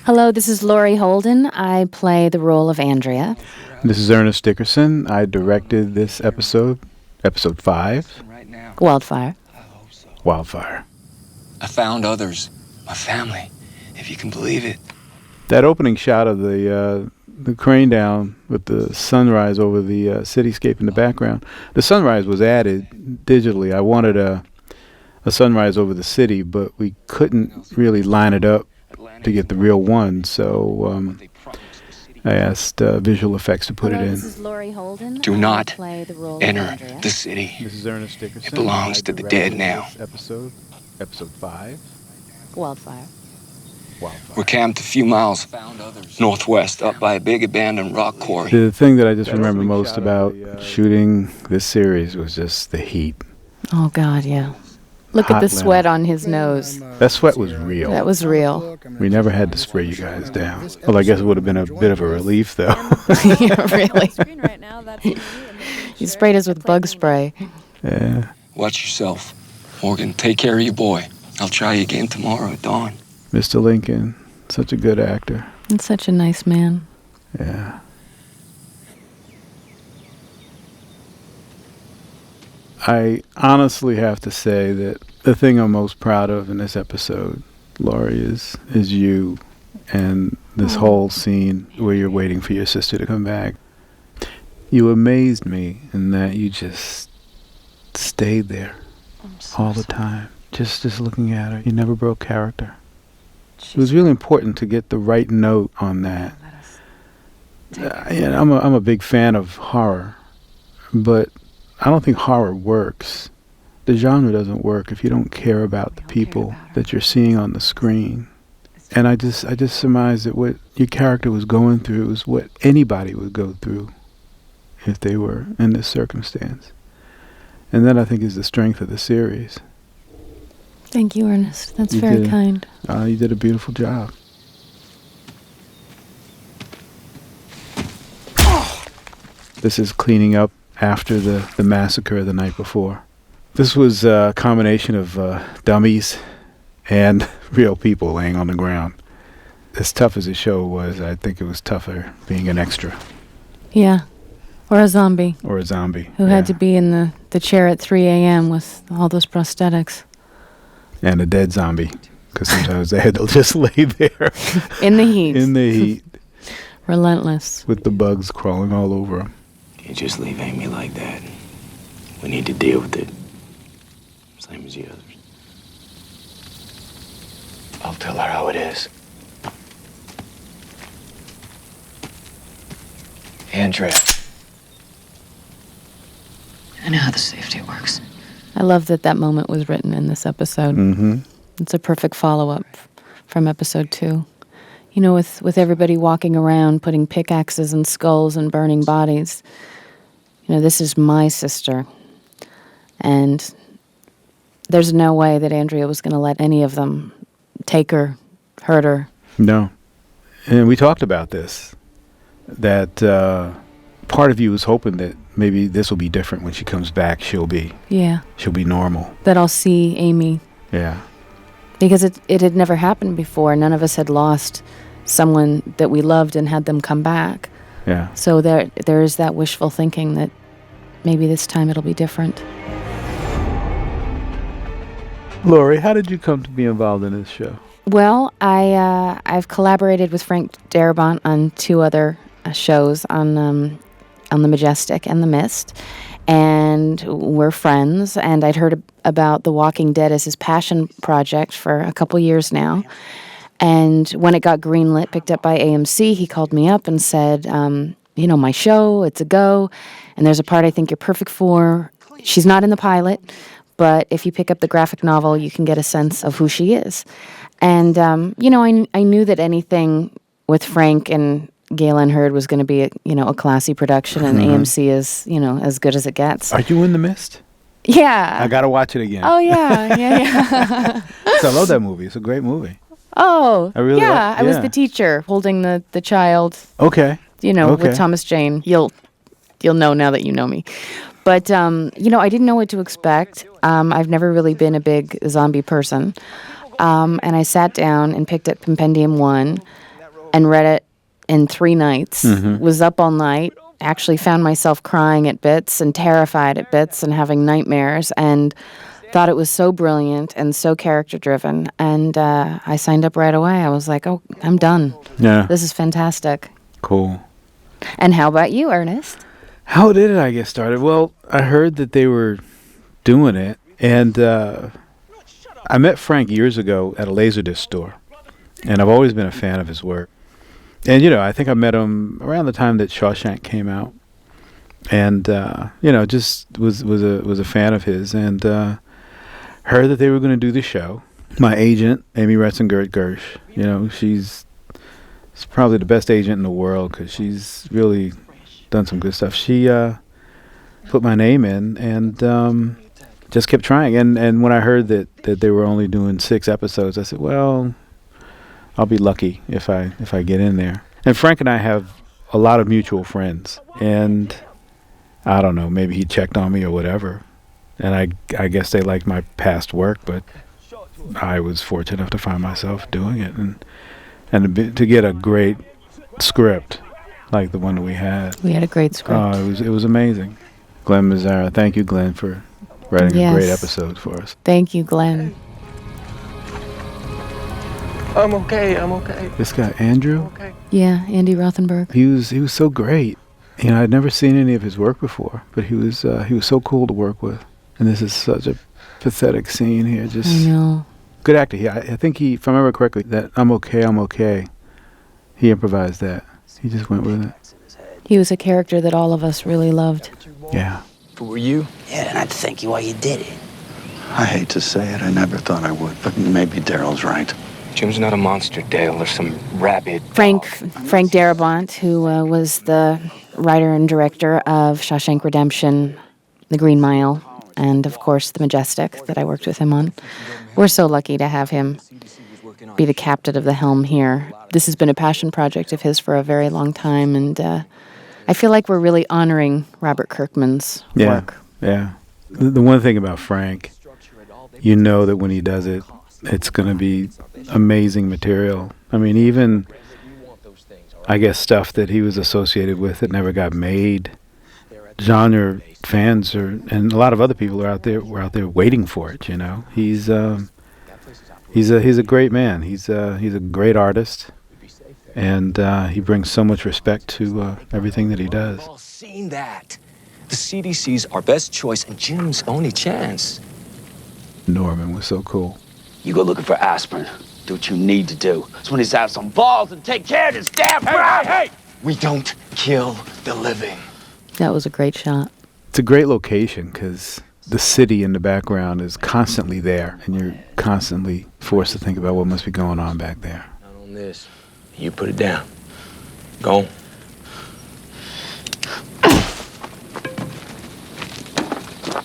Hello, this is Laurie Holden. I play the role of Andrea. This is Ernest Dickerson. I directed this episode 5. Wildfire. Wildfire. I found others, my family, if you can believe it. That opening shot of the crane down with the sunrise over the cityscape in the background. The sunrise was added digitally. I wanted a sunrise over the city, but we couldn't really line it up to get the real one, so I asked visual effects to put it in. This is Laurie Holden. Do not enter Andrea. the city. This is Ernest Dickerson. It belongs to the dead now. Episode 5. Wildfire. We're camped a few miles northwest up by a big abandoned rock quarry. The thing that I just remember most about shooting this series was just the heat. Oh, God, yeah. Look at the sweat on his nose. That sweat was real. That was real. We never had to spray you guys down. Well, I guess it would have been a bit of a relief, though. Yeah, really. You sprayed us with bug spray. Yeah. Watch yourself. Morgan, take care of your boy. I'll try you again tomorrow at dawn. Mr. Lincoln, such a good actor. And such a nice man. Yeah. I honestly have to say that the thing I'm most proud of in this episode, Laurie, is you and this whole scene where you're waiting for your sister to come back. You amazed me in that you just stayed there all the time, just looking at her. You never broke character. It was really important to get the right note on that. I'm a big fan of horror, but I don't think horror works. The genre doesn't work if you don't care about the people that you're seeing on the screen. And I just surmised that what your character was going through is what anybody would go through if they were in this circumstance. And that, I think, is the strength of the series. Thank you, Ernest. That's very kind. You did a beautiful job. This is cleaning up after the massacre the night before. This was a combination of dummies and real people laying on the ground. As tough as the show was, I think it was tougher being an extra. Yeah. Or a zombie. Who had to be in the chair at 3 a.m. with all those prosthetics. And a dead zombie, because sometimes they had to just lay there. In the heat. Relentless. With the bugs crawling all over them. You just leave Amy like that. We need to deal with it. Same as the others. I'll tell her how it is. Andrea. I know how the safety works. I love that moment was written in this episode. Mm-hmm. It's a perfect follow-up from episode 2. You know, with everybody walking around, putting pickaxes and skulls and burning bodies. You know, this is my sister. And there's no way that Andrea was going to let any of them take her, hurt her. No. And we talked about this. That part of you was hoping that maybe this will be different when she comes back. She'll be normal. That I'll see Amy. Yeah. Because it had never happened before. None of us had lost someone that we loved and had them come back. Yeah. So there is that wishful thinking that maybe this time it'll be different. Laurie, how did you come to be involved in this show? Well, I've collaborated with Frank Darabont on 2 other shows on the Majestic and the Mist, and we're friends. And I'd heard about The Walking Dead as his passion project for a couple years now. And when it got greenlit, picked up by AMC, he called me up and said, my show, it's a go, and there's a part I think you're perfect for. She's not in the pilot, but if you pick up the graphic novel, you can get a sense of who she is. And, I knew that anything with Frank and Galen Hurd was going to be a classy production, and AMC is, as good as it gets. Are you in The Mist? Yeah. I got to watch it again. Oh, yeah. So I love that movie. It's a great movie. Oh, I really I was the teacher holding the child. Okay. With Thomas Jane. You'll know now that you know me. But, I didn't know what to expect. I've never really been a big zombie person. And I sat down and picked up Compendium 1. and read it in 3 nights, was up all night, actually found myself crying at bits and terrified at bits and having nightmares, and thought it was so brilliant and so character-driven. And I signed up right away. I was like, oh, I'm done. Yeah. This is fantastic. Cool. And how about you, Ernest? How did I get started? Well, I heard that they were doing it, and I met Frank years ago at a Laserdisc store, and I've always been a fan of his work. And, I think I met him around the time that Shawshank came out, and, just was a fan of his, and heard that they were going to do the show. My agent, Amy Retzengert-Gersh, she's probably the best agent in the world because she's really done some good stuff. She put my name in and just kept trying. And when I heard that they were only doing 6 episodes, I said, well, I'll be lucky if I get in there. And Frank and I have a lot of mutual friends. And I don't know, maybe he checked on me or whatever. And I guess they liked my past work, but I was fortunate enough to find myself doing it and to get a great script like the one that we had. We had a great script. It was amazing. Glenn Mazzara, thank you, Glenn, for writing a great episode for us. Thank you, Glenn. I'm okay. This guy, Andrew? Okay. Yeah, Andy Rothenberg. He was so great. I'd never seen any of his work before, but he was so cool to work with. And this is such a pathetic scene here. Just I know. Good actor. I think if I remember correctly, that I'm okay. He improvised that. He just went with it. He was a character that all of us really loved. Yeah. Who were you? Yeah, and I'd thank you while you did it. I hate to say it, I never thought I would, but maybe Daryl's right. Jim's not a monster, Dale. There's some rabid Frank Darabont, who was the writer and director of Shawshank Redemption, The Green Mile, and, of course, The Majestic that I worked with him on. We're so lucky to have him be the captain of the helm here. This has been a passion project of his for a very long time, and I feel like we're really honoring Robert Kirkman's work. Yeah. The one thing about Frank, that when he does it, it's going to be amazing material. I mean, even, I guess, stuff that he was associated with that never got made. Genre fans and a lot of other people were out there waiting for it. He's a great man. He's a great artist, and he brings so much respect to everything that he does. We've all seen that. The CDC's our best choice and Jim's only chance. Norman was so cool. You go looking for aspirin. Do what you need to do. So when he's have some balls and take care of this damn problem. Hey! We don't kill the living. That was a great shot. It's a great location because the city in the background is constantly there, and you're constantly forced to think about what must be going on back there. Not on this. You put it down. Go.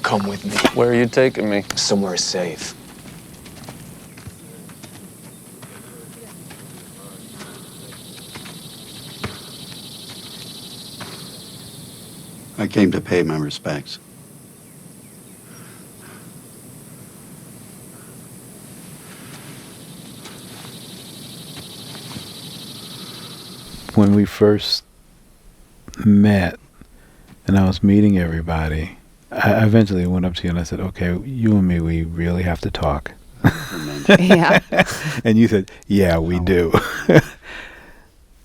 Come with me. Where are you taking me? Somewhere safe. I came to pay my respects. When we first met and I was meeting everybody, I eventually went up to you and I said, okay, you and me, we really have to talk. Yeah. And you said, yeah, we do.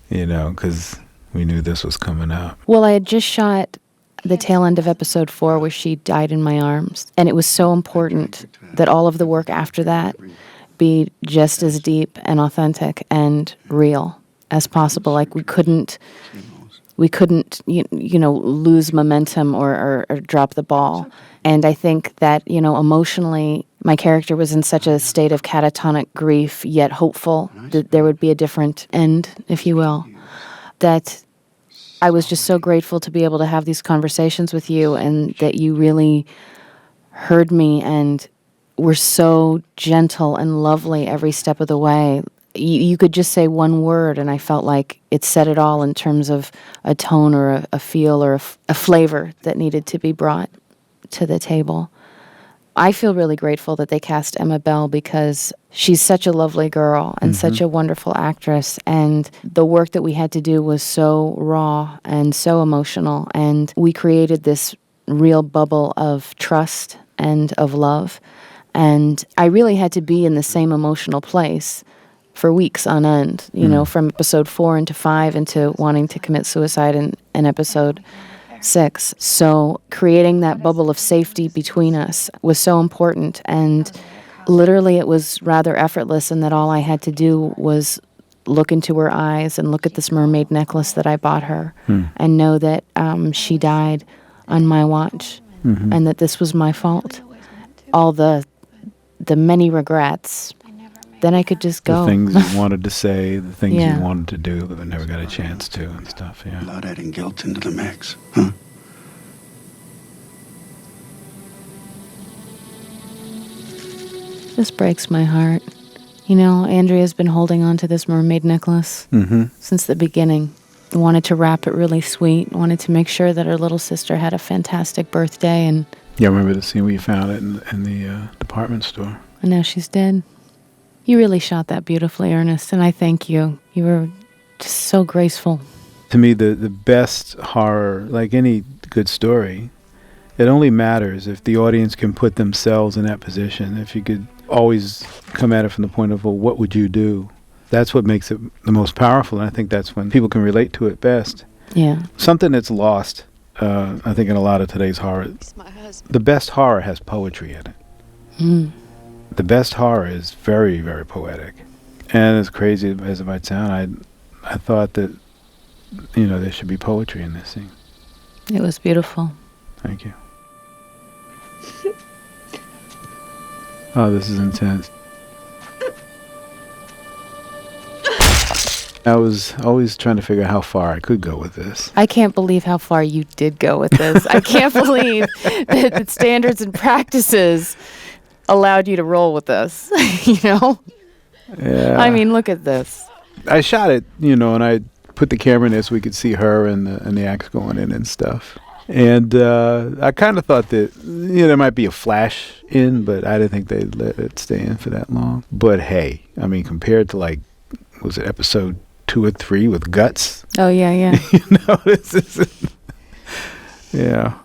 Because we knew this was coming up. Well, I had just shot the tail end of episode 4 where she died in my arms. And it was so important that all of the work after that be just as deep and authentic and real as possible. Like we couldn't lose momentum or drop the ball. And I think that, emotionally, my character was in such a state of catatonic grief, yet hopeful that there would be a different end, if you will, that I was just so grateful to be able to have these conversations with you and that you really heard me and were so gentle and lovely every step of the way. You could just say one word and I felt like it said it all in terms of a tone or a feel or a flavor that needed to be brought to the table. I feel really grateful that they cast Emma Bell because she's such a lovely girl and such a wonderful actress. And the work that we had to do was so raw and so emotional. And we created this real bubble of trust and of love. And I really had to be in the same emotional place for weeks on end, you know, from episode 4 into 5 into wanting to commit suicide in episode 6. So creating that bubble of safety between us was so important. And literally it was rather effortless in that all I had to do was look into her eyes and look at this mermaid necklace that I bought her and know that she died on my watch and that this was my fault. All the many regrets, then I could just go. The things you wanted to say, the things you wanted to do, but never got a chance to and stuff, yeah. Without adding guilt into the mix, huh? This breaks my heart. You know, Andrea's been holding on to this mermaid necklace since the beginning. Wanted to wrap it really sweet, wanted to make sure that her little sister had a fantastic birthday, and Yeah, I remember the scene where you found it in the department store. and now she's dead. You really shot that beautifully, Ernest, and I thank you. You were just so graceful. To me, the best horror, like any good story, it only matters if the audience can put themselves in that position. If you could always come at it from the point of, well, what would you do? That's what makes it the most powerful, and I think that's when people can relate to it best. Yeah. Something that's lost, I think, in a lot of today's horror. The best horror has poetry in it. The best horror is very, very poetic. And as crazy as it might sound, I thought that, you know, there should be poetry in this scene. It was beautiful. Thank you. Oh, this is intense. I was always trying to figure out how far I could go with this. I can't believe how far you did go with this. I can't believe that standards and practices allowed you to roll with this, you know? Yeah. I mean, look at this. I shot it, you know, and I put the camera in there so we could see her and the axe going in and stuff. And I kind of thought that, you know, there might be a flash in, but I didn't think they'd let it stay in for that long. But hey, I mean, compared to, like, was it episode 2 or 3 with guts? Oh, yeah, yeah. You know, this is, yeah.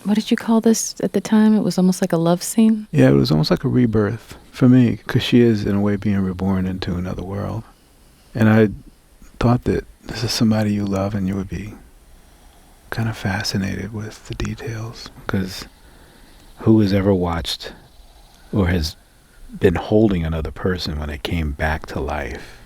What did you call this at the time? It was almost like a love scene? Yeah, it was almost like a rebirth for me, because she is, in a way, being reborn into another world. And I thought that this is somebody you love and you would be kind of fascinated with the details, because who has ever watched or has been holding another person when they came back to life?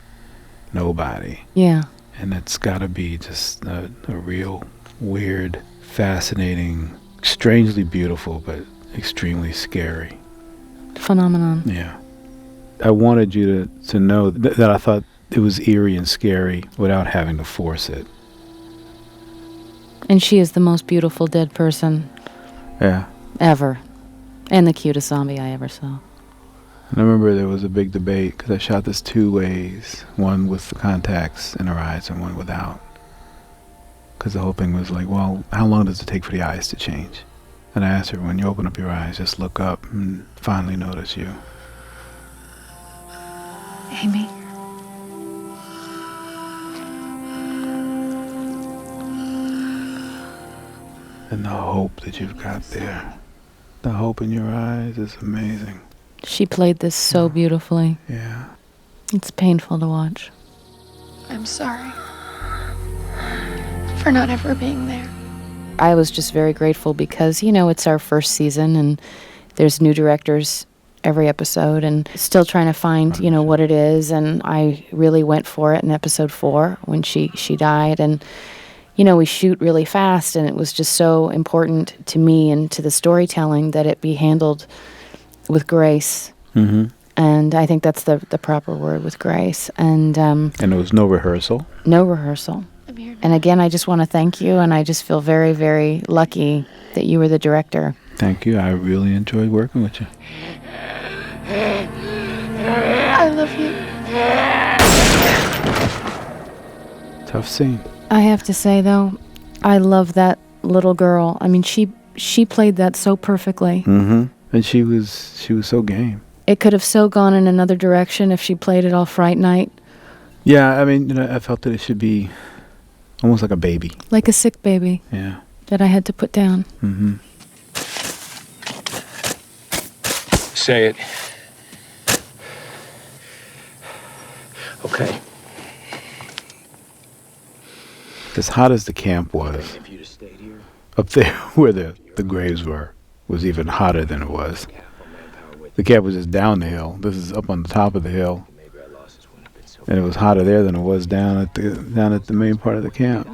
Nobody. Yeah. And it's got to be just a real weird, fascinating, strangely beautiful, but extremely scary Phenomenon. Yeah. I wanted you to know that I thought it was eerie and scary without having to force it. And she is the most beautiful dead person Yeah. ever. And the cutest zombie I ever saw. And I remember there was a big debate because I shot this 2 ways, one with the contacts in her eyes and one without. Because the whole thing was like, well, how long does it take for the eyes to change? And I asked her, when you open up your eyes, just look up and finally notice you. Amy. And the hope that you've got there. The hope in your eyes is amazing. She played this so beautifully. Yeah. It's painful to watch. I'm sorry for not ever being there. I was just very grateful because, you know, it's our first season and there's new directors every episode and still trying to find, you know, what it is. And I really went for it in episode 4 when she died. And, you know, we shoot really fast and it was just so important to me and to the storytelling that it be handled with grace. Mm-hmm. And I think that's the proper word, with grace. And there was no rehearsal? No rehearsal. And again, I just want to thank you, and I just feel very, very lucky that you were the director. Thank you. I really enjoyed working with you. I love you. Tough scene. I have to say, though, I love that little girl. I mean, she she played that so perfectly. Mm-hmm. And she was so game. It could have so gone in another direction if she played it all Fright Night. Yeah, I mean, I felt that it should be almost like a baby. Like a sick baby. Yeah. That I had to put down. Mm-hmm. Say it. Okay. As hot as the camp was, up there where the graves were, was even hotter than it was. The camp was just down the hill. This is up on the top of the hill. And it was hotter there than it was down at the main part of the camp.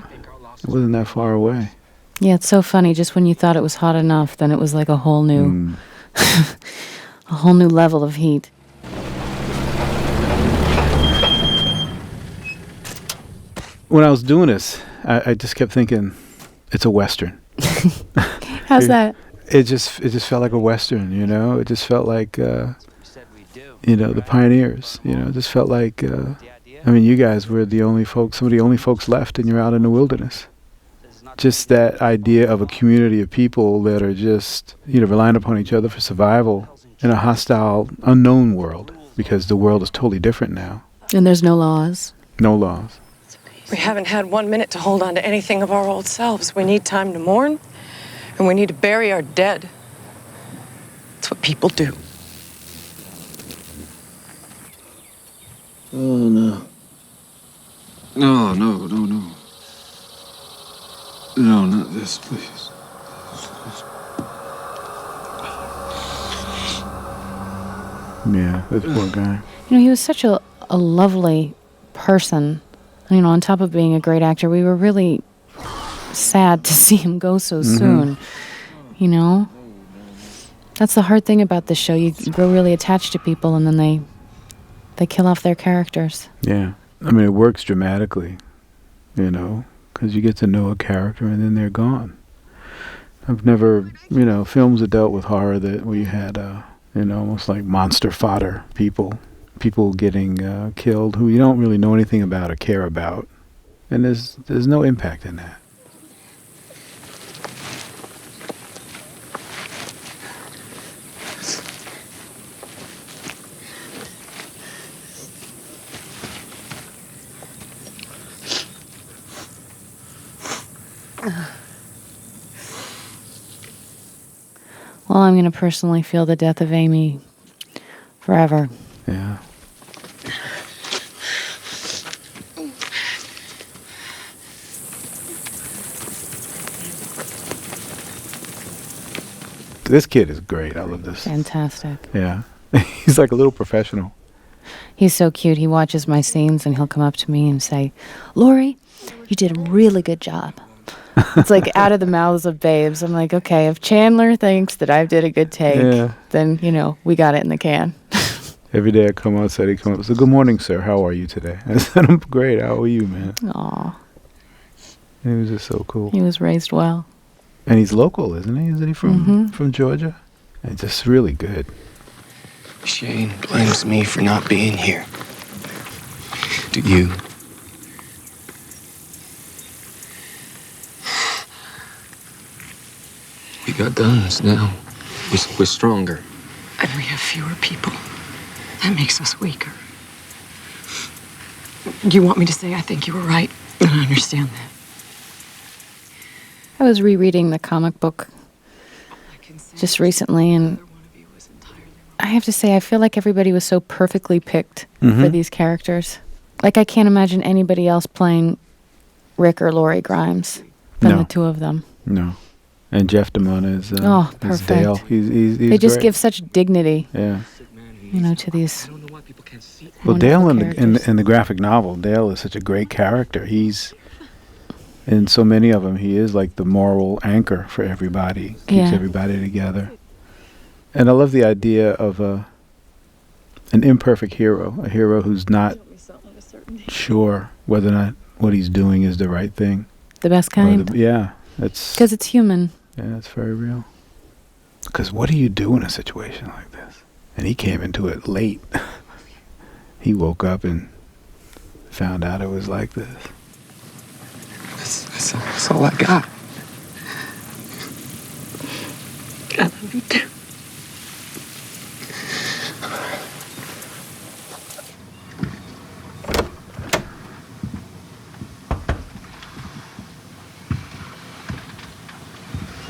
It wasn't that far away. Yeah, it's so funny. Just when you thought it was hot enough, then it was like a whole new, a whole new level of heat. When I was doing this, I just kept thinking, it's a Western. How's that? It just felt like a Western, you know? It just felt like, the pioneers, It just felt like, you guys were some of the only folks left, and you're out in the wilderness. Just that idea of a community of people that are just, relying upon each other for survival in a hostile, unknown world, because the world is totally different now. And there's no laws. No laws. We haven't had 1 minute to hold on to anything of our old selves. We need time to mourn, and we need to bury our dead. That's what people do. Oh, no. No. No, not this, please. Yeah, that poor guy. He was such a lovely person. On top of being a great actor, we were really sad to see him go so soon. That's the hard thing about this show. You grow really attached to people, and then they kill off their characters. Yeah. It works dramatically, because you get to know a character and then they're gone. I've never, films that dealt with horror where you had, almost like monster fodder people getting killed who you don't really know anything about or care about. And there's no impact in that. Well, I'm going to personally feel the death of Amy forever. Yeah. This kid is great. I love this. Fantastic. Yeah. He's like a little professional. He's so cute. He watches my scenes and he'll come up to me and say, "Laurie, you did a really good job." It's like out of the mouths of babes. I'm like, okay, if Chandler thinks that I did a good take, then, we got it in the can. Every day I come outside, he comes up and says, "Good morning, sir. How are you today?" I said, "I'm great. How are you, man?" Aw. He was just so cool. He was raised well. And he's local, isn't he? Isn't he from Georgia? And just really good. Shane blames me for not being here. Do you? We got guns now. We're stronger. And we have fewer people. That makes us weaker. You want me to say I think you were right? And I understand that. I was rereading the comic book just recently, and I have to say, I feel like everybody was so perfectly picked for these characters. Like, I can't imagine anybody else playing Rick or Laurie Grimes than the two of them. No. And Jeff DeMunn is perfect. Dale. He's they just great. give such dignity, to these. Well, Dale in characters. the graphic novel, Dale is such a great character. He's in so many of them. He is like the moral anchor for everybody. Keeps everybody together. And I love the idea of an imperfect hero, a hero who's not sure whether or not what he's doing is the right thing. The best kind. Because it's human. Yeah, it's very real. Because what do you do in a situation like this? And he came into it late. He woke up and found out it was like this. That's all I got.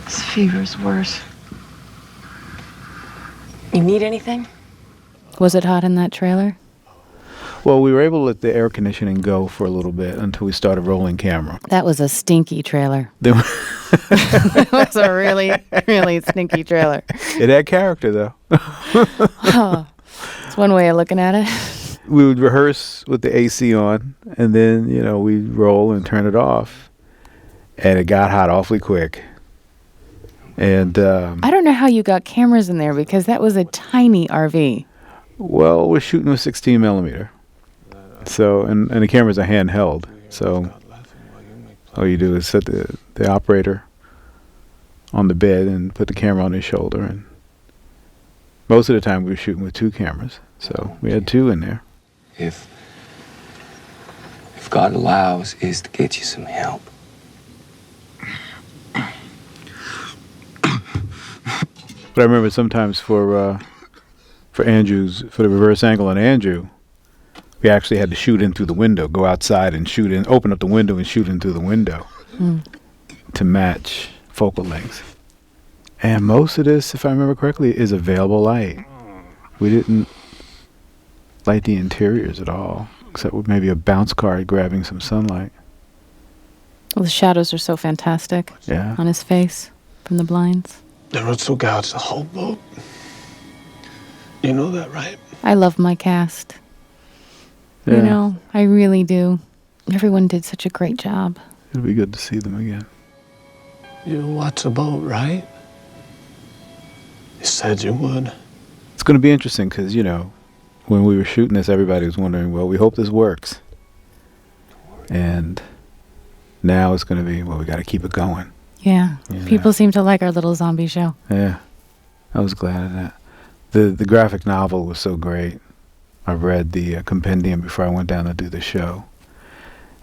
This fever's worse. You need anything? Was it hot in that trailer? Well, we were able to let the air conditioning go for a little bit until we started rolling camera. That was a stinky trailer. Then It was a really, really stinky trailer. it had character, though. It's one way of looking at it. We would rehearse with the AC on, and then, we'd roll and turn it off. And it got hot awfully quick. And, I don't know how you got cameras in there because that was a tiny RV. well, we're shooting with 16 millimeter. So, and the cameras are handheld. So, all you do is set the operator on the bed and put the camera on his shoulder. And most of the time we were shooting with 2 cameras. So, we had 2 in there. If God allows, is to get you some help. But I remember sometimes for the reverse angle on Andrew, we actually had to shoot in through the window, go outside and shoot in, open up the window and shoot in through the window to match focal length. And most of this, if I remember correctly, is available light. We didn't light the interiors at all, except with maybe a bounce card grabbing some sunlight. Well, the shadows are so fantastic Yeah. on his face from the blinds. There were 2 guards the whole boat. You know that, right? I love my cast. Yeah. You know, I really do. Everyone did such a great job. It'll be good to see them again. You watch the boat, right? You said you would. It's going to be interesting because, when we were shooting this, everybody was wondering, well, we hope this works. And now it's going to be, well, we got to keep it going. Yeah. Yeah. People seem to like our little zombie show. Yeah. I was glad of that. The graphic novel was so great. I read the compendium before I went down to do the show.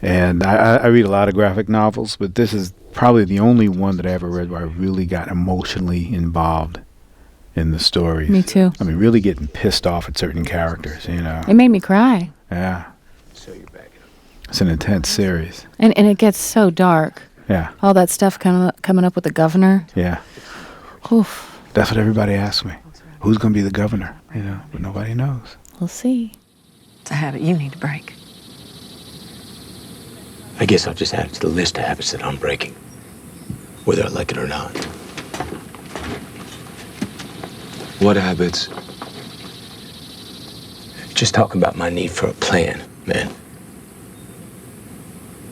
And I read a lot of graphic novels, but this is probably the only one that I ever read where I really got emotionally involved in the stories. Me too. I mean, really getting pissed off at certain characters, It made me cry. Yeah. It's an intense series. And it gets so dark. Yeah. All that stuff coming up with the governor. Yeah. Oof. That's what everybody asks me. Who's going to be the governor? But nobody knows. We'll see. It's a habit you need to break. I guess I'll just add it to the list of habits that I'm breaking, whether I like it or not. What habits? Just talking about my need for a plan, man.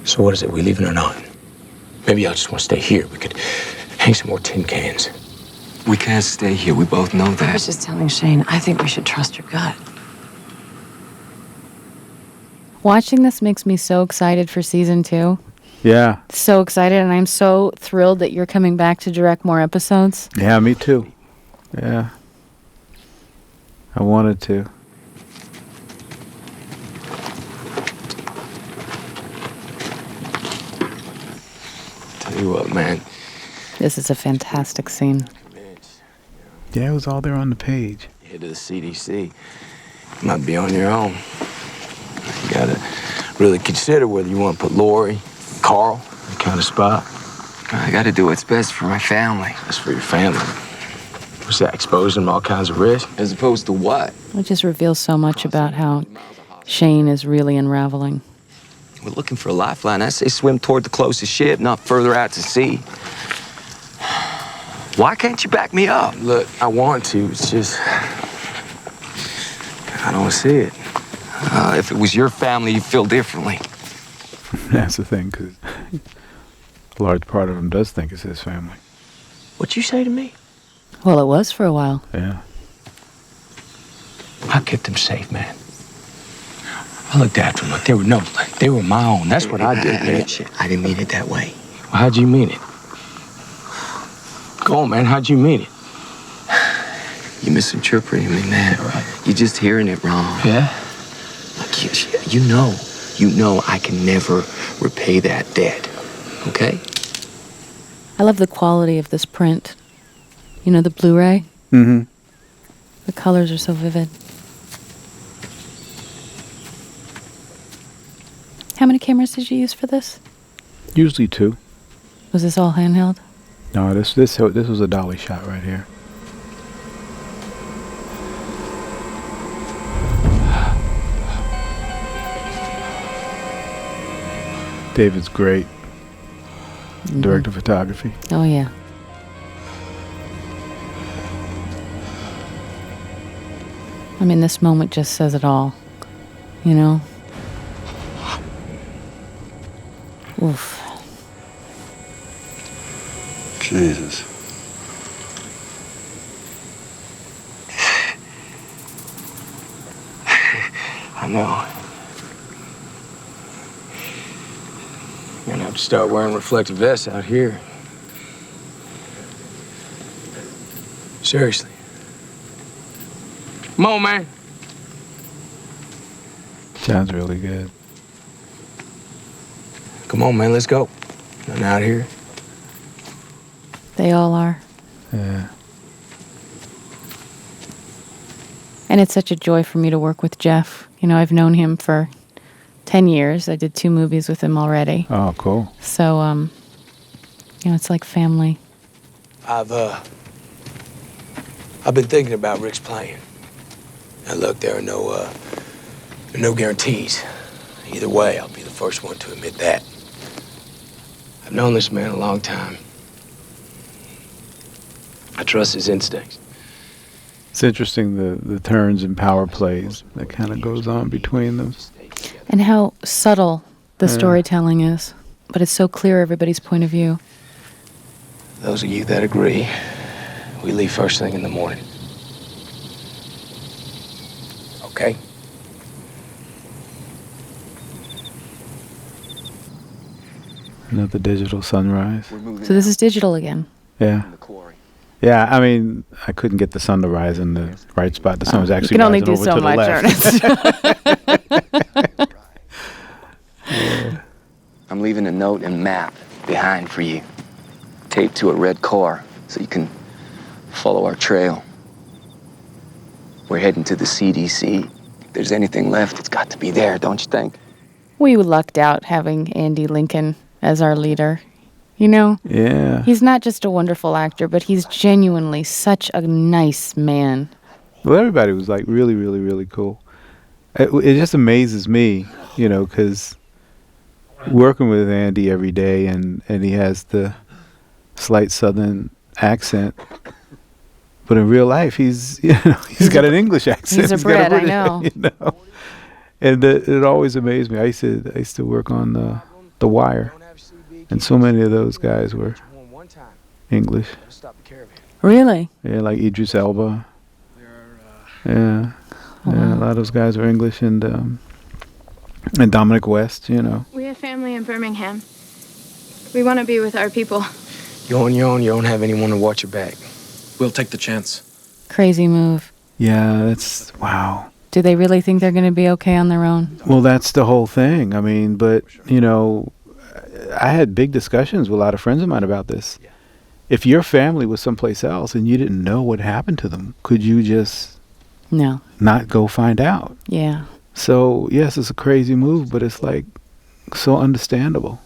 So what is it, we leaving or not? Maybe I'll just want to stay here. We could hang some more tin cans. We can't stay here. We both know I that. was just telling Shane, I think we should trust your gut. Watching this makes me so excited for season 2. Yeah. So excited, and I'm so thrilled that you're coming back to direct more episodes. Yeah, me too. Yeah. I wanted to. Tell you what, man. This is a fantastic scene. Yeah, it was all there on the page. Head to the CDC. You might be on your own. You gotta really consider whether you want to put Laurie, Carl, that kind of spot. I gotta do what's best for my family. That's for your family. What's that, exposing them to all kinds of risk? As opposed to what? It just reveals so much about how Shane is really unraveling. We're looking for a lifeline. I say swim toward the closest ship, not further out to sea. Why can't you back me up? Look, I want to, it's just... I don't see it. If it was your family, you'd feel differently. That's the thing, because a large part of him does think it's his family. What'd you say to me? Well, it was for a while. Yeah. I kept them safe, man. I looked after them like they were my own. That's what I did, man. I didn't mean it that way. Well, how'd you mean it? Go on, man. How'd you mean it? You misinterpreting me, man. Right. You're just hearing it wrong. Yeah? Look, you know I can never repay that debt, okay? I love the quality of this print. You know, the Blu-ray? Mm-hmm. The colors are so vivid. How many cameras did you use for this? Usually 2. Was this all handheld? No, this was a dolly shot right here. David's great. Director of photography. Oh, yeah. I mean, this moment just says it all. You know? Oof. Jesus. I know. You're gonna have to start wearing reflective vests out here. Seriously. Come on, man. Sounds really good. Come on, man, let's go. Nothing out here. They all are. Yeah. And it's such a joy for me to work with Jeff. You know, I've known him for 10 years. I did 2 movies with him already. Oh, cool. So, you know, it's like family. I've been thinking about Rick's plan. Now look, there are no guarantees. Either way, I'll be the first one to admit that. I've known this man a long time. I trust his instincts. It's interesting the turns and power plays that kind of goes on between them. And how subtle the storytelling is. But it's so clear everybody's point of view. Those of you that agree, we leave first thing in the morning. Okay? Another digital sunrise. So this is digital again. Yeah. Yeah, I mean, I couldn't get the sun to rise in the right spot. The sun was actually you can only rising do over so to the much, left. Ernest. I'm leaving a note and map behind for you, taped to a red car, so you can follow our trail. We're heading to the CDC. If there's anything left, it's got to be there, don't you think? We lucked out having Andy Lincoln as our leader. You know? Yeah. He's not just a wonderful actor, but he's genuinely such a nice man. Well, everybody was like really, really, really cool. It just amazes me, you know, because working with Andy every day, and he has the slight Southern accent, but in real life he's got an English accent. He's a Brit, I know. You know, and it always amazed me. I used to work on the Wire, and so many of those guys were English. Really? Yeah, like Idris Elba. Yeah. Yeah, a lot of those guys are English, and Dominic West, you know. We have family in Birmingham. We want to be with our people. You're on your own. You don't have anyone to watch your back. We'll take the chance. Crazy move. Yeah, that's, wow. Do they really think they're going to be okay on their own? Well, that's the whole thing. I mean, but, you know, I had big discussions with a lot of friends of mine about this. If your family was someplace else and you didn't know what happened to them, could you just... No. Not go find out? Yeah. So, yes, it's a crazy move, but it's like so understandable.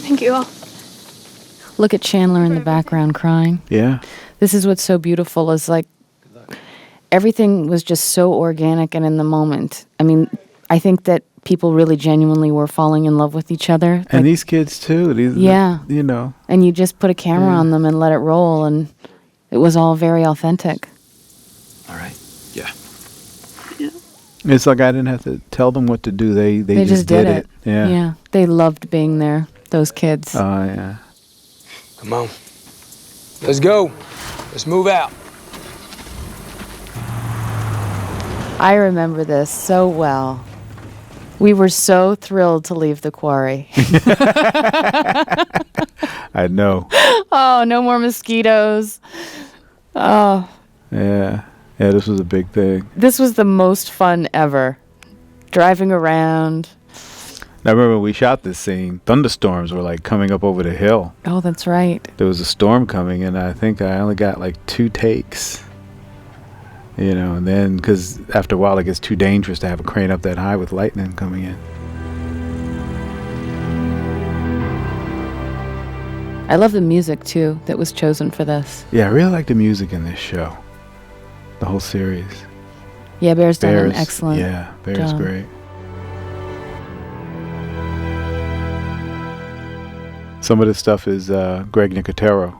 Thank you all. Look at Chandler in the background crying. Yeah. This is what's so beautiful is like everything was just so organic and in the moment. I mean, I think that people really genuinely were falling in love with each other. And these kids too. Yeah. You know. And you just put a camera on them and let it roll, and it was all very authentic. All right. Yeah. It's like I didn't have to tell them what to do. They just did it. Yeah. Yeah. They loved being there, those kids. Oh, yeah. Come on. Let's go. Let's move out. I remember this so well. We were so thrilled to leave the quarry. I know. Oh, no more mosquitoes. Oh. Yeah. Yeah, this was a big thing. This was the most fun ever. Driving around. I remember when we shot this scene, thunderstorms were like coming up over the hill. Oh, that's right. There was a storm coming, and I think I only got like 2 takes. You know, and then, because after a while it gets too dangerous to have a crane up that high with lightning coming in. I love the music, too, that was chosen for this. Yeah, I really like the music in this show. The whole series. Yeah, Bear's done an excellent Bear's job. great. Some of this stuff is Greg Nicotero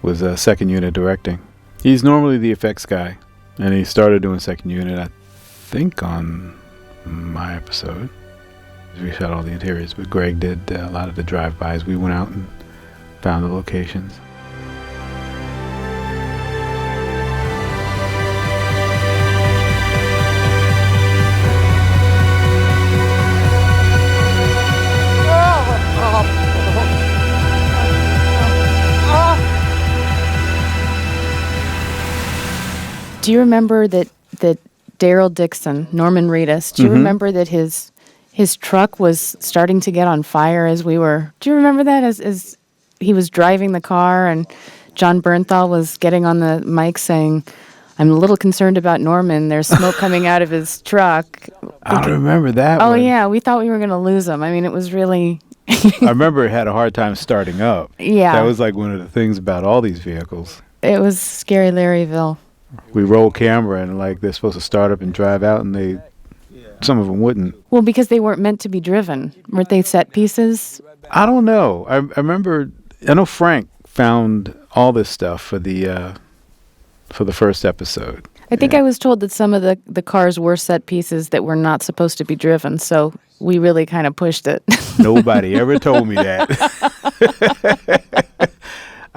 was second unit directing. He's normally the effects guy, and he started doing second unit, I think, on my episode. We shot all the interiors, but Greg did a lot of the drive-bys. We went out and found the locations. Do you remember that Daryl Dixon, Norman Reedus, do you remember that his truck was starting to get on fire as we were... Do you remember that as he was driving the car and John Bernthal was getting on the mic saying, I'm a little concerned about Norman. There's smoke coming out of his truck. I don't remember that Oh, one. yeah. We thought we were going to lose him. I mean, it was really... I remember it had a hard time starting up. Yeah. That was like one of the things about all these vehicles. It was Scary Larryville. We roll camera and like they're supposed to start up and drive out, and some of them wouldn't. Well, because they weren't meant to be driven. Weren't they set pieces? I don't know. I remember, I know Frank found all this stuff for the first episode. I think I was told that some of the cars were set pieces that were not supposed to be driven, so we really kind of pushed it. Nobody ever told me that.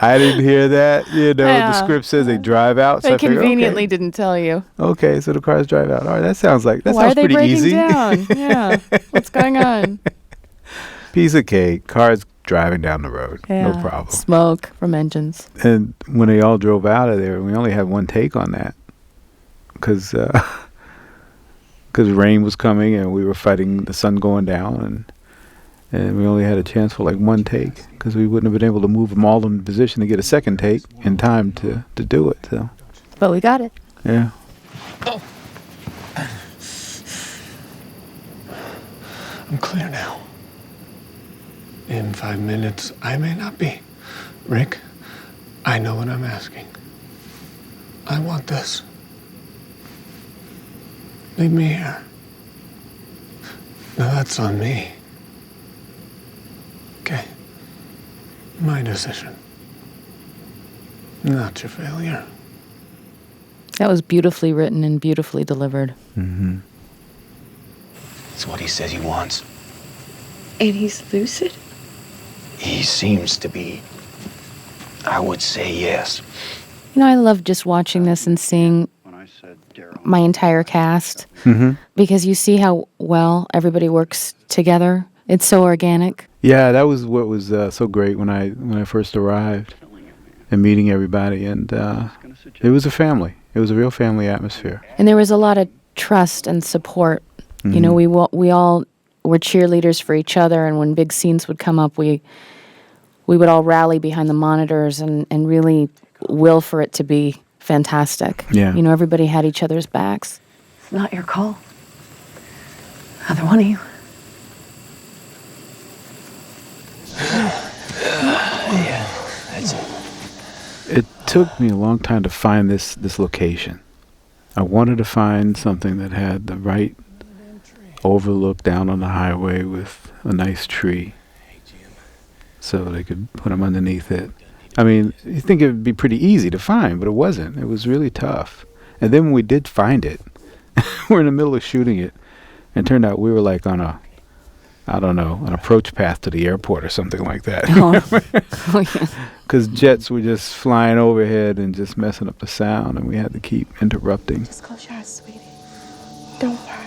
I didn't hear that. You know, Yeah. the script says they drive out. So They I figured, conveniently didn't tell you. Okay, so the cars drive out. All right, that sounds Why sounds are they pretty breaking easy. down? Yeah. What's going on? Piece of cake. Cars driving down the road. Yeah. No problem. Smoke from engines. And when they all drove out of there, we only had one take on that because rain was coming and we were fighting the sun going down, and we only had a chance for like one take because we wouldn't have been able to move them all in position to get a second take in time to do it. So, But we got it. yeah. I'm clear now. In 5 minutes, I may not be. Rick, I know what I'm asking. I want this. Leave me here. Now that's on me. Okay. My decision. Not your failure. That was beautifully written and beautifully delivered. Mm-hmm. It's what he says he wants. And he's lucid? He seems to be. I would say yes. You know, I love just watching this and seeing my entire cast because you see how well everybody works together. It's so organic. Yeah, that was what was so great when I first arrived and meeting everybody, and it was a family. It was a real family atmosphere. And there was a lot of trust and support. You know, we all were cheerleaders for each other, and when big scenes would come up, we would all rally behind the monitors and really will for it to be fantastic. Yeah. You know, everybody had each other's backs. It's not your call. Either one of you. Yeah, that's it. It took me a long time to find this location. I wanted to find something that had the right overlook down on the highway with a nice tree so they could put them underneath it. I mean, you think it would be pretty easy to find, but it wasn't. It was really tough. And then when we did find it, we're in the middle of shooting it, and it turned out we were like on an approach path to the airport or something like that. Oh, yeah. Because jets were just flying overhead and just messing up the sound, and we had to keep interrupting. Just close your eyes, sweetie. Don't worry.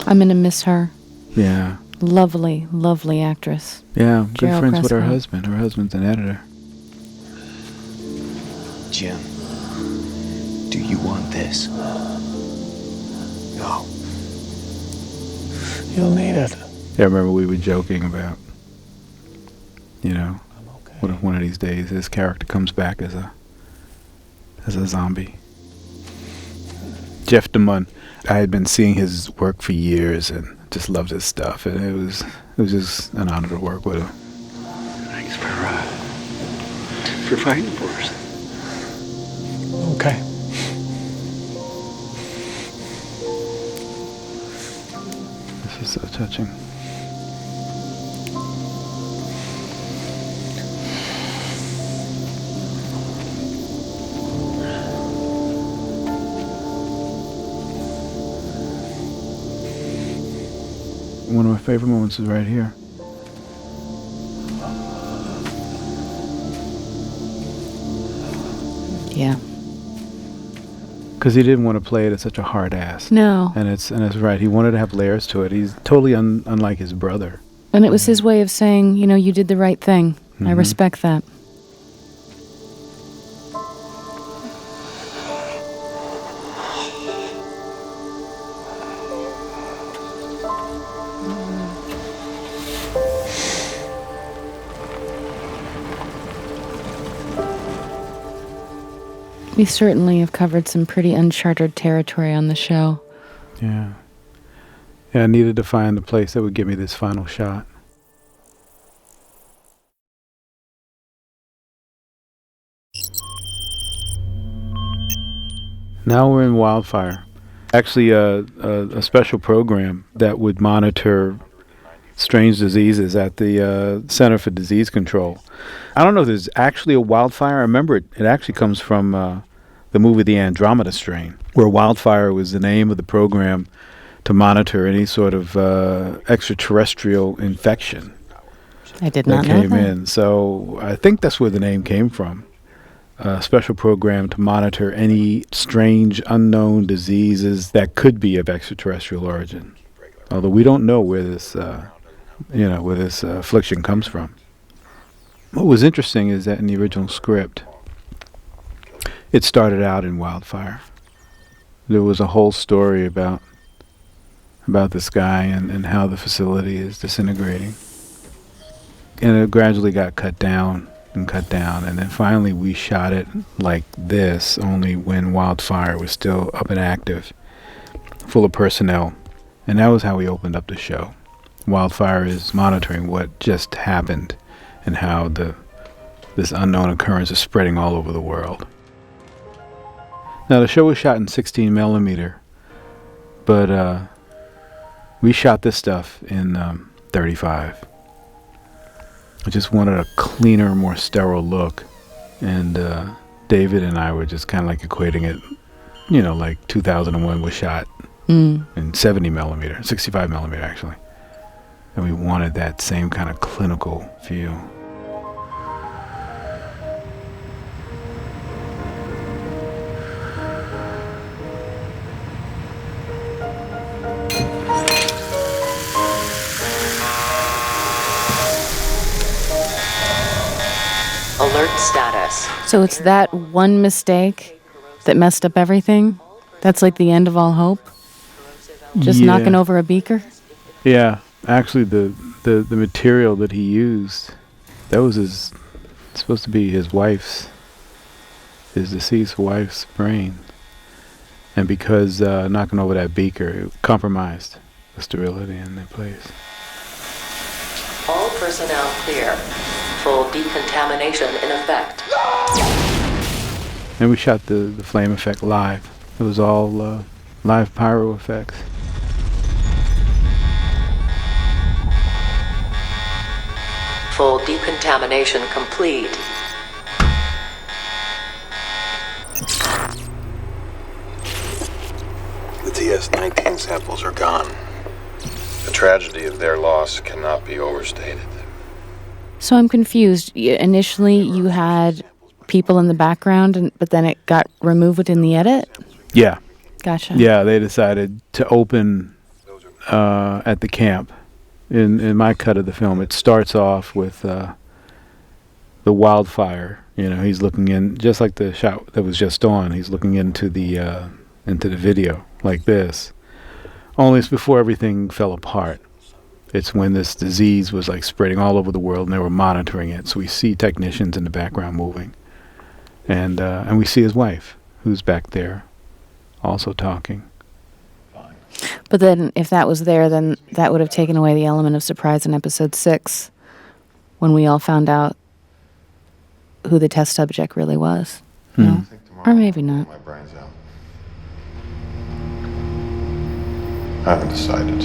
I'm going to miss her. Yeah. Lovely, lovely actress. Yeah, good Cheryl friends with her Prescott. husband. Her husband's an editor. Jim, do you want this? No. You'll need it. Yeah, I remember we were joking about, what if one of these days his character comes back as a zombie. Jeff DeMunn. I had been seeing his work for years and just loved his stuff, and it was just an honor to work with him. Thanks for fighting for us. Okay. This is so touching. One of my favorite moments is right here. Yeah. Because he didn't want to play it as such a hard ass. No. And it's right. He wanted to have layers to it. He's totally unlike his brother. And it was his way of saying, you did the right thing. I respect that. We certainly have covered some pretty uncharted territory on the show. Yeah. Yeah, I needed to find the place that would give me this final shot. Now we're in Wildfire. Actually, a special program that would monitor strange diseases at the Center for Disease Control. I don't know if there's actually a wildfire. I remember it actually comes from the movie The Andromeda Strain, where wildfire was the name of the program to monitor any sort of extraterrestrial infection. I did not know that. That came in. So I think that's where the name came from. A special program to monitor any strange, unknown diseases that could be of extraterrestrial origin. Although we don't know where this, affliction comes from. What was interesting is that in the original script, it started out in Wildfire. There was a whole story about this guy and how the facility is disintegrating. And it gradually got cut down, and then finally we shot it like this, only when Wildfire was still up and active, full of personnel. And that was how we opened up the show. Wildfire is monitoring what just happened and how this unknown occurrence is spreading all over the world. Now, the show was shot in 16 millimeter, but we shot this stuff in 35. I just wanted a cleaner, more sterile look, and David and I were just kind of like equating it, like 2001 was shot in 70 millimeter, 65 millimeter actually, and we wanted that same kind of clinical feel. Alert status. So it's that one mistake that messed up everything? That's like the end of all hope? Just knocking over a beaker? Yeah, actually the material that he used, that was supposed to be his deceased wife's brain. And because knocking over that beaker, it compromised the sterility in their place. All personnel clear. Full decontamination in effect. And we shot the flame effect live. It was all live pyro effects. Full decontamination complete. The TS-19 samples are gone. The tragedy of their loss cannot be overstated. So I'm confused. Initially, you had people in the background, but then it got removed in the edit? Yeah. Gotcha. Yeah, they decided to open at the camp. In my cut of the film, it starts off with the wildfire. He's looking in, just like the shot that was just on. He's looking into the video like this. Only it's before everything fell apart. It's when this disease was like spreading all over the world, and they were monitoring it. So we see technicians in the background moving, and we see his wife, who's back there, also talking. But then, if that was there, then that would have taken away the element of surprise in episode 6, when we all found out who the test subject really was. No? Or maybe not. My brain's out. I haven't decided.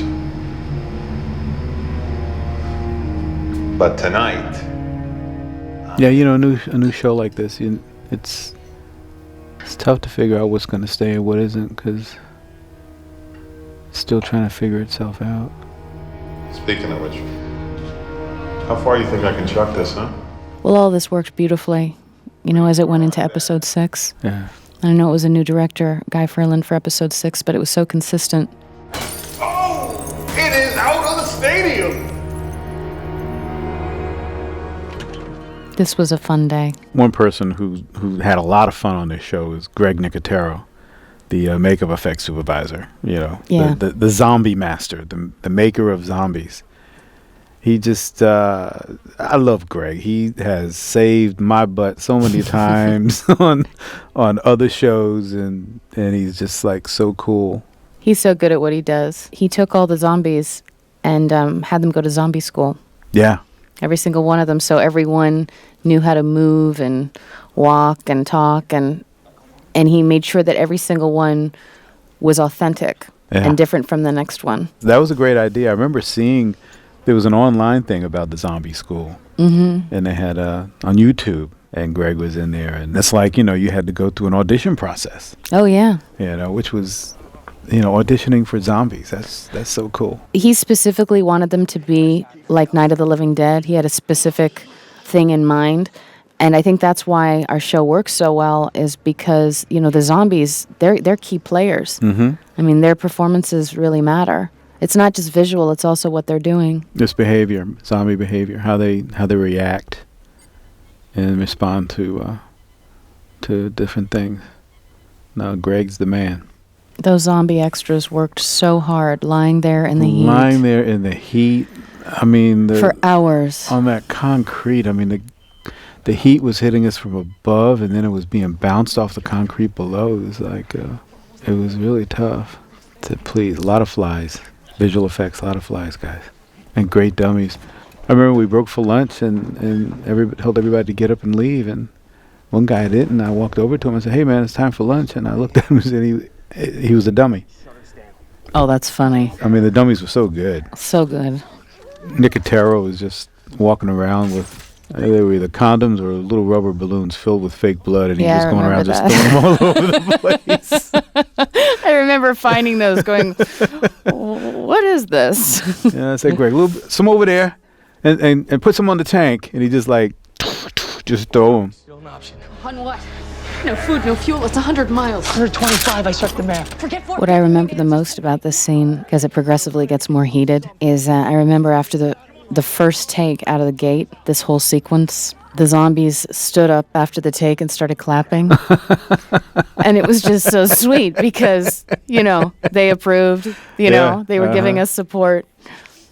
But tonight. Yeah, you know, a new show like this, it's tough to figure out what's going to stay and what isn't, because it's still trying to figure itself out. Speaking of which, how far do you think I can chuck this, huh? Well, all this worked beautifully, you know, as it went into episode 6. Yeah. I know it was a new director, Guy Ferland, for episode 6, but it was so consistent. Oh, it is out of the stadium. This was a fun day. One person who had a lot of fun on this show is Greg Nicotero, the makeup effects supervisor. You know, yeah. the zombie master, the maker of zombies. He just, I love Greg. He has saved my butt so many times on other shows, and he's just like so cool. He's so good at what he does. He took all the zombies and had them go to zombie school. Yeah. Every single one of them, so everyone knew how to move and walk and talk, and he made sure that every single one was authentic and different from the next one. That was a great idea. I remember seeing there was an online thing about the zombie school, and they had on YouTube, and Greg was in there, and it's like, you know, you had to go through an audition process. Oh yeah, you know, which was, you know, auditioning for zombies. That's so cool. He specifically wanted them to be like Night of the Living Dead. He had a specific thing in mind. And I think that's why our show works so well, is because, you know, the zombies, they're key players. Mm-hmm. I mean, their performances really matter. It's not just visual, it's also what they're doing. This behavior, zombie behavior, how they react and respond to different things. No, Greg's the man. Those zombie extras worked so hard, lying there in the heat. Lying there in the heat. I mean, for hours. On that concrete. I mean, the heat was hitting us from above, and then it was being bounced off the concrete below. It was like, it was really tough to please. A lot of flies. Visual effects, a lot of flies, guys. And great dummies. I remember we broke for lunch, and told everybody to get up and leave, and one guy didn't, and I walked over to him and said, "Hey man, it's time for lunch," and I looked at him and said he was a dummy. Oh, that's funny. I mean, the dummies were so good. So good. Nicotero was just walking around with, they were either condoms or little rubber balloons filled with fake blood, and he was going around just throwing them all over the place. I remember finding those going, what is this? Yeah, I said, Greg, some over there, and put some on the tank, and he just like, just throw them. Still an option. On what? No food, no fuel. It's 100 miles. 125. I checked the map. What I remember the most about this scene, because it progressively gets more heated, is I remember after the first take out of the gate, this whole sequence, the zombies stood up after the take and started clapping. And it was just so sweet because, you know, they approved, you know, they were giving us support.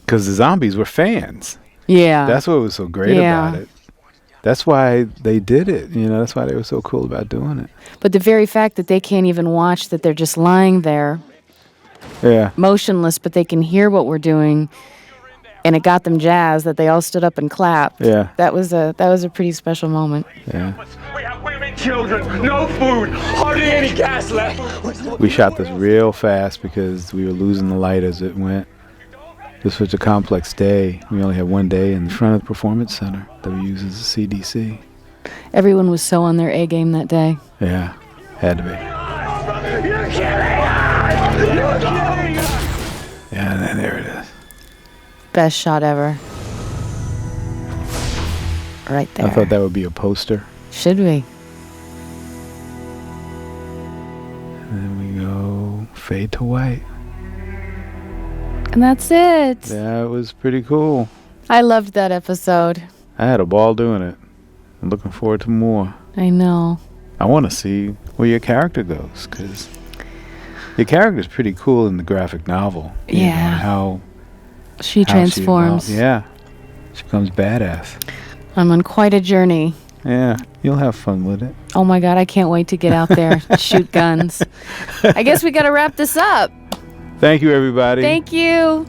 Because the zombies were fans. Yeah. That's what was so great about it. That's why they did it, you know, that's why they were so cool about doing it. But the very fact that they can't even watch, that they're just lying there, motionless, but they can hear what we're doing, and it got them jazzed that they all stood up and clapped. Yeah. That was a pretty special moment. Yeah. We have women, children, no food, hardly any gas left. We shot this real fast because we were losing the light as it went. This was a complex day. We only had one day in front of the Performance Center that we use as a CDC. Everyone was so on their A game that day. Yeah, had to be. You're killing us! You're killing us! Yeah, and then there it is. Best shot ever. Right there. I thought that would be a poster. Should we? And then we go fade to white. And that's it. That was pretty cool. I loved that episode. I had a ball doing it. I'm looking forward to more. I know. I want to see where your character goes, because Your character's pretty cool in the graphic novel. You know, how she transforms. Yeah. She becomes badass. I'm on quite a journey. Yeah, you'll have fun with it. Oh my God, I can't wait to get out there, shoot guns. I guess we got to wrap this up. Thank you, everybody. Thank you.